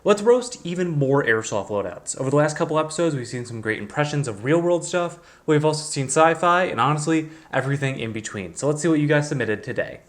Let's roast even more Airsoft loadouts. Over the last couple episodes, we've seen some great impressions of real-world stuff. We've also seen sci-fi, and honestly, everything in between. So let's see what you guys submitted today.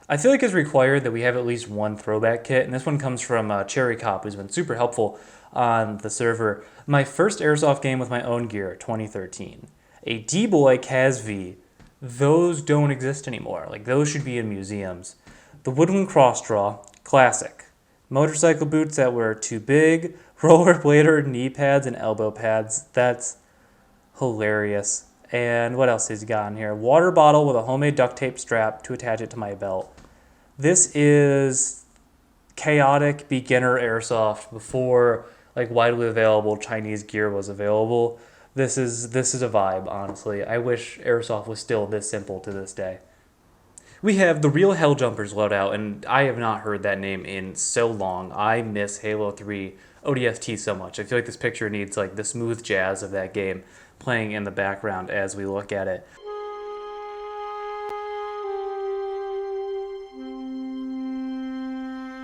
I feel like it's required that we have at least one throwback kit, and this one comes from Cherry Cop, who's been super helpful on the server. My first Airsoft game with my own gear, 2013. A D-Boy Cas V. Those don't exist anymore. Like, those should be in museums. The Woodland Cross Draw, classic. Motorcycle boots that were too big, rollerblader, knee pads, and elbow pads. That's hilarious. And what else has he got in here? Water bottle with a homemade duct tape strap to attach it to my belt. This is chaotic beginner Airsoft before like widely available Chinese gear was available. This is a vibe, honestly. I wish Airsoft was still this simple to this day. We have the Real Helljumpers loadout, and I have not heard that name in so long. I miss Halo 3 ODST so much. I feel like this picture needs like the smooth jazz of that game playing in the background as we look at it.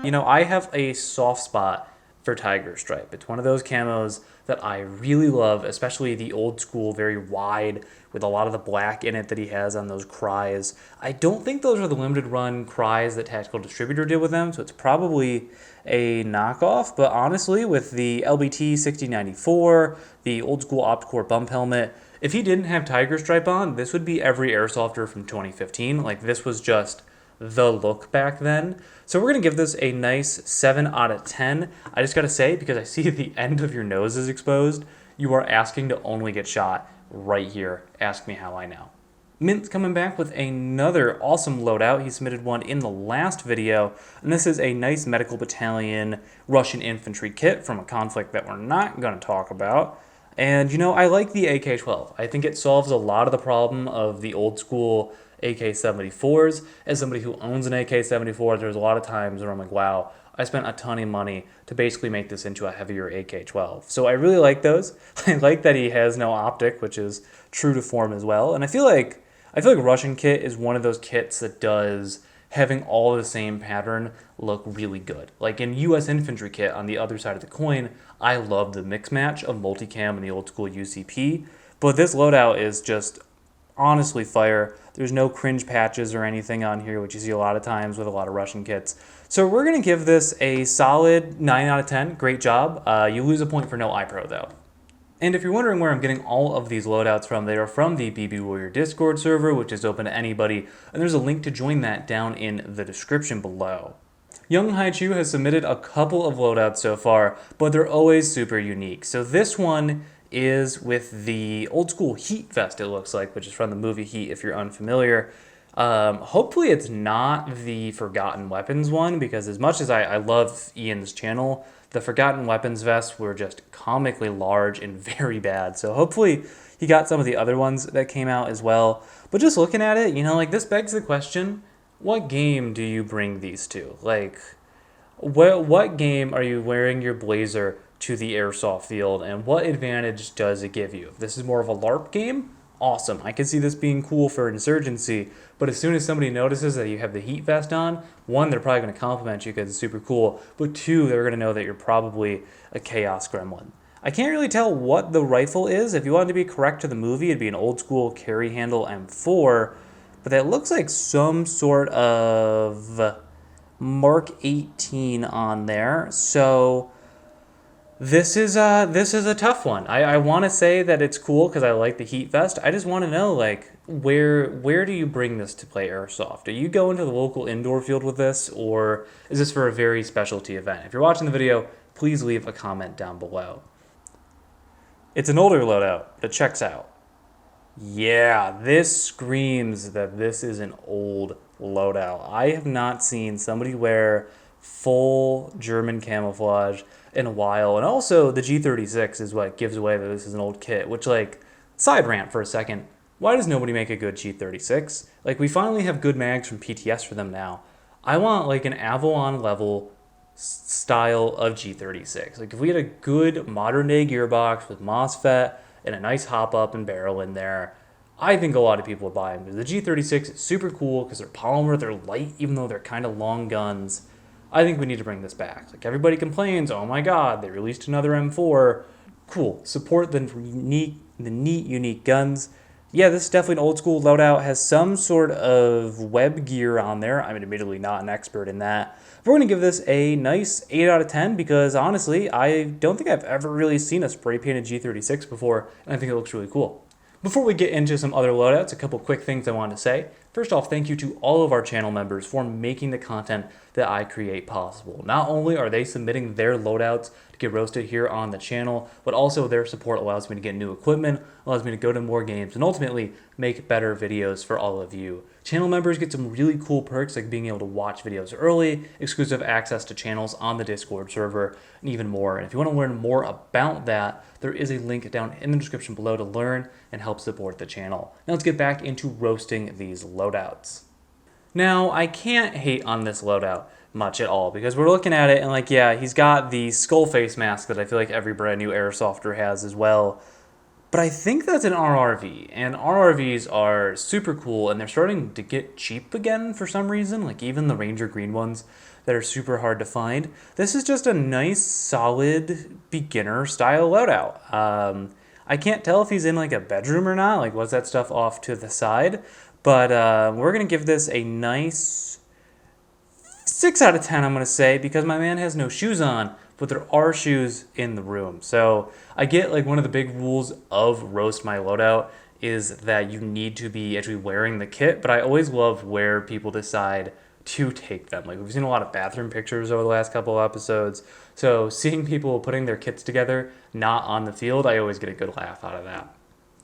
You know, I have a soft spot for Tiger Stripe. It's one of those camos that I really love, especially the old school, very wide, with a lot of the black in it that he has on those cries. I don't think those are the limited run cries that Tactical Distributor did with them, so it's probably a knockoff, but honestly, with the LBT 6094, the old school OptCore bump helmet, if he didn't have Tiger Stripe on, this would be every Airsofter from 2015. Like, this was just the look back then. So we're going to give this a nice 7 out of 10. I just got to say, because I see the end of your nose is exposed, you are asking to only get shot right here. Ask me how I know. Mint's coming back with another awesome loadout. He submitted one in the last video, and this is a nice medical battalion Russian infantry kit from a conflict that we're not going to talk about. And, you know, I like the AK-12. I think it solves a lot of the problem of the old school AK-74s. As somebody who owns an AK-74, there's a lot of times where I'm like, wow, I spent a ton of money to basically make this into a heavier AK-12. So I really like those. I like that he has no optic, which is true to form as well. And I feel like Russian kit is one of those kits that does having all the same pattern look really good. Like in US infantry kit on the other side of the coin, I love the mix match of Multicam and the old school UCP. But this loadout is just honestly fire. There's no cringe patches or anything on here, which you see a lot of times with a lot of Russian kits. So we're going to give this a solid 9 out of 10. Great job. You lose a point for no iPro though. And if you're wondering where I'm getting all of these loadouts from, they are from the BB Warrior Discord server, which is open to anybody, and there's a link to join that down in the description below. Young Haichu has submitted a couple of loadouts so far, but they're always super unique. So this one is with the old school Heat vest, it looks like, which is from the movie Heat if you're unfamiliar. Hopefully it's not the Forgotten Weapons one, because as much as I love Ian's channel, the Forgotten Weapons vests were just comically large and very bad. So hopefully he got some of the other ones that came out as well. But just looking at it, you know, like this begs the question, what game do you bring these to? Like, what game are you wearing your blazer to the airsoft field, and what advantage does it give you? If this is more of a LARP game, awesome. I can see this being cool for insurgency, but as soon as somebody notices that you have the heat vest on, one, they're probably going to compliment you because it's super cool, but two, they're going to know that you're probably a chaos gremlin. I can't really tell what the rifle is. If you wanted to be correct to the movie, it'd be an old school carry handle M4, but that looks like some sort of Mark 18 on there. So this is a tough one. I want to say that it's cool because I like the heat vest. I just want to know, like, where do you bring this to play airsoft? Are you going to the local indoor field with this, or is this for a very specialty event? If you're watching the video, please leave a comment down below. It's an older loadout that checks out. Yeah, this screams that this is an old loadout. I have not seen somebody wear full German camouflage in a while, and also the G36 is what gives away that this is an old kit, which, like, side rant for a second, why does nobody make a good G36? Like, we finally have good mags from PTS for them now. I want like an Avalon level style of G36. Like, if we had a good modern day gearbox with MOSFET and a nice hop up and barrel in there, I think a lot of people would buy them, because the G36 is super cool because they're polymer, they're light, even though they're kind of long guns. I think we need to bring this back. Like everybody complains, oh my god, they released another M4. Cool. Support the neat, unique guns. Yeah, this is definitely an old school loadout. Has some sort of web gear on there. I'm admittedly not an expert in that. But we're going to give this a nice 8 out of 10 because honestly, I don't think I've ever really seen a spray painted G36 before, and I think it looks really cool. Before we get into some other loadouts, a couple quick things I wanted to say. First off, thank you to all of our channel members for making the content that I create possible. Not only are they submitting their loadouts to get roasted here on the channel, but also their support allows me to get new equipment, allows me to go to more games, and ultimately make better videos for all of you. Channel members get some really cool perks like being able to watch videos early, exclusive access to channels on the Discord server, and even more. And if you want to learn more about that, there is a link down in the description below to learn and help support the channel. Now let's get back into roasting these loadouts. Now, I can't hate on this loadout much at all because we're looking at it and like, yeah, he's got the skull face mask that I feel like every brand new Airsofter has as well. But I think that's an RRV, and RRVs are super cool, and they're starting to get cheap again for some reason, like even the Ranger Green ones that are super hard to find. This is just a nice, solid, beginner-style loadout. I can't tell if he's in like a bedroom or not, like what's that stuff off to the side, but we're going to give this a nice 6 out of 10, I'm going to say, because my man has no shoes on, but there are shoes in the room. So I get like one of the big rules of Roast My Loadout is that you need to be actually wearing the kit, but I always love where people decide to take them. Like we've seen a lot of bathroom pictures over the last couple of episodes. So seeing people putting their kits together, not on the field, I always get a good laugh out of that.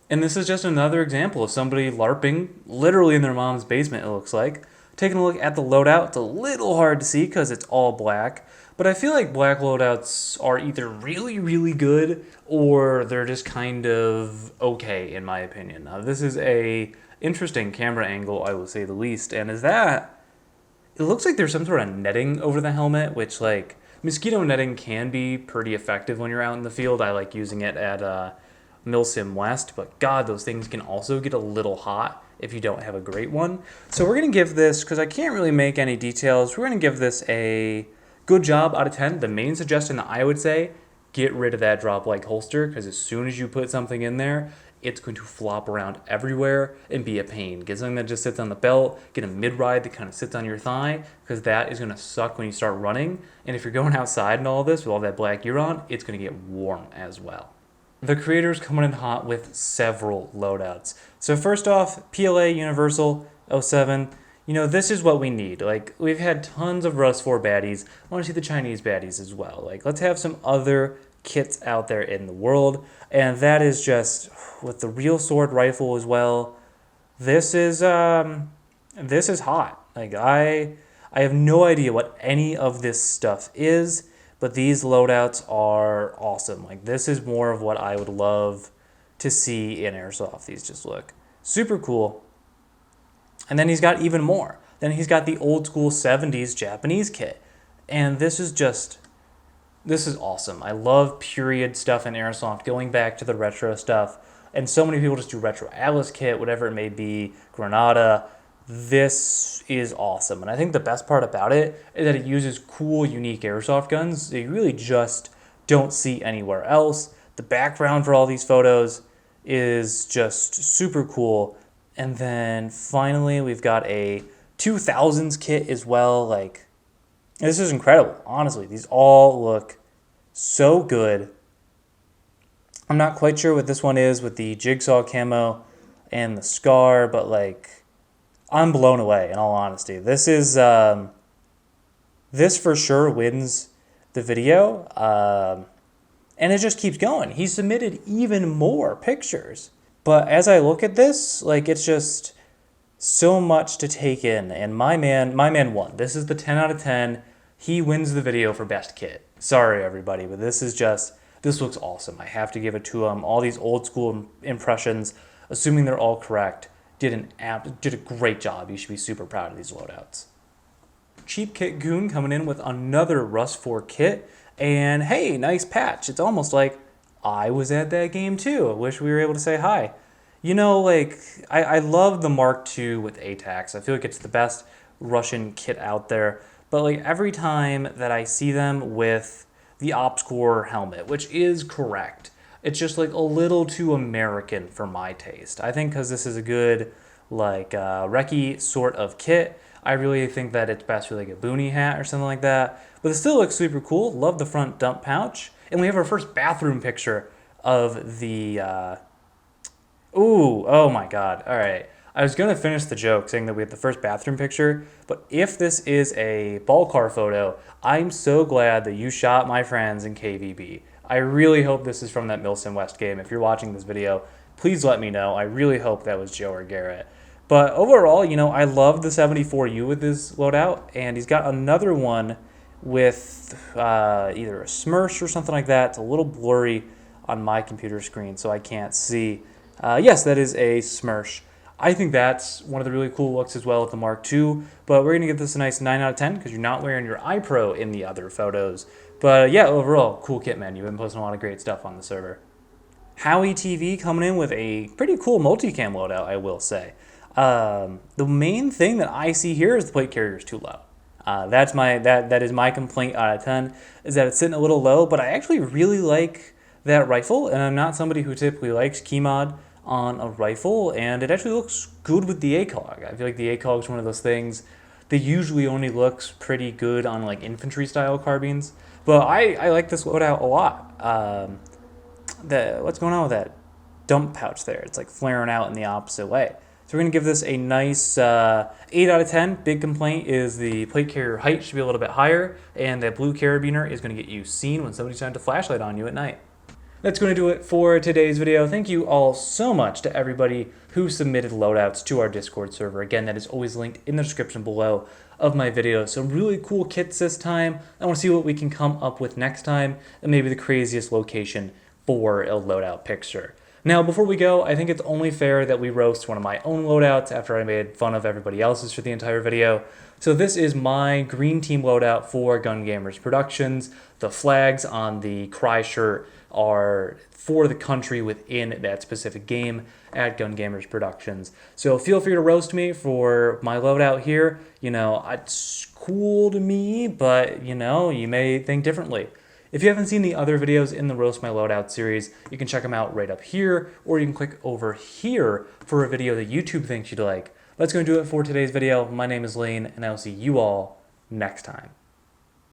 And this is just another example of somebody LARPing literally in their mom's basement, it looks like. Taking a look at the loadout, it's a little hard to see because it's all black. But I feel like black loadouts are either really, really good or they're just kind of okay, in my opinion. Now, this is a interesting camera angle, I will say the least. And is that, it looks like there's some sort of netting over the helmet, which like mosquito netting can be pretty effective when you're out in the field. I like using it at Milsim West, but God, those things can also get a little hot if you don't have a great one. So we're going to give this, because I can't really make any details, we're going to give this a good job out of 10. The main suggestion that I would say, get rid of that drop leg holster, because as soon as you put something in there, it's going to flop around everywhere and be a pain. Get something that just sits on the belt, get a mid-ride that kind of sits on your thigh, because that is going to suck when you start running. And if you're going outside and all this with all that black gear on, it's going to get warm as well. The creator's coming in hot with several loadouts. So first off, PLA Universal 07. You know, this is what we need. Like, we've had tons of Rust 4 baddies. I want to see the Chinese baddies as well. Like, let's have some other kits out there in the world. And that is just, with the real sword rifle as well, this is hot. Like, I have no idea what any of this stuff is, but these loadouts are awesome. Like, this is more of what I would love to see in Airsoft. These just look super cool. And then he's got even more. Then he's got the old school 70s Japanese kit. And this is awesome. I love period stuff in Airsoft, going back to the retro stuff. And so many people just do retro Atlas kit, whatever it may be, Granada. This is awesome. And I think the best part about it is that it uses cool, unique Airsoft guns that you really just don't see anywhere else. The background for all these photos is just super cool. And then finally, we've got a 2000s kit as well. Like, this is incredible. Honestly, these all look so good. I'm not quite sure what this one is with the jigsaw camo and the scar, but like, I'm blown away in all honesty. This is, this for sure wins the video. And it just keeps going. He submitted even more pictures. But as I look at this, like, it's just so much to take in. And my man won. This is the 10 out of 10. He wins the video for best kit. Sorry, everybody, but this looks awesome. I have to give it to him. All these old school impressions, assuming they're all correct, did a great job. You should be super proud of these loadouts. Cheap Kit Goon coming in with another Rust 4 kit. And hey, nice patch. It's almost like I was at that game too. I wish we were able to say hi. You know, like, I love the Mark II with ATACs. I feel like it's the best Russian kit out there. but like every time that I see them with the Ops Corps helmet, which is correct, it's just like a little too American for my taste. I think because this is a good like recce sort of kit, I really think that it's best for like a boonie hat or something like that. But it still looks super cool. Love the front dump pouch. And we have our first bathroom picture of the... Ooh, oh my god. All right. I was going to finish the joke saying that we have the first bathroom picture, but if this is a ball car photo, I'm so glad that you shot my friends in KVB. I really hope this is from that Milson West game. If you're watching this video, please let me know. I really hope that was Joe or Garrett. But overall, you know, I love the 74U with this loadout, and he's got another one with either a smirch or something like that. It's a little blurry on my computer screen, so I can't see. Yes, that is a smirch. I think that's one of the really cool looks as well with the Mark II, but we're going to give this a nice 9 out of 10 because you're not wearing your iPro in the other photos. But yeah, overall, cool kit, man. You've been posting a lot of great stuff on the server. Howie TV coming in with a pretty cool multicam loadout, I will say. The main thing that I see here is the plate carrier is too low. That is my complaint out of 10, is that it's sitting a little low, but I actually really like that rifle, and I'm not somebody who typically likes key mod on a rifle, and it actually looks good with the ACOG. I feel like the ACOG is one of those things that usually only looks pretty good on like infantry style carbines, but I like this loadout a lot. What's going on with that dump pouch there? It's like flaring out in the opposite way. So we're going to give this a nice 8 out of 10. Big complaint is the plate carrier height should be a little bit higher, and that blue carabiner is going to get you seen when somebody's trying to flashlight on you at night. That's going to do it for today's video. Thank you all so much to everybody who submitted loadouts to our Discord server. Again, that is always linked in the description below of my video. Some really cool kits this time. I want to see what we can come up with next time, and maybe the craziest location for a loadout picture. Now, before we go, I think it's only fair that we roast one of my own loadouts after I made fun of everybody else's for the entire video. So this is my green team loadout for Gun Gamers Productions. The flags on the Cry shirt are for the country within that specific game at Gun Gamers Productions. So feel free to roast me for my loadout here. You know, it's cool to me, but, you know, you may think differently. If you haven't seen the other videos in the Roast My Loadout series, you can check them out right up here, or you can click over here for a video that YouTube thinks you'd like. That's going to do it for today's video. My name is Lane, and I will see you all next time.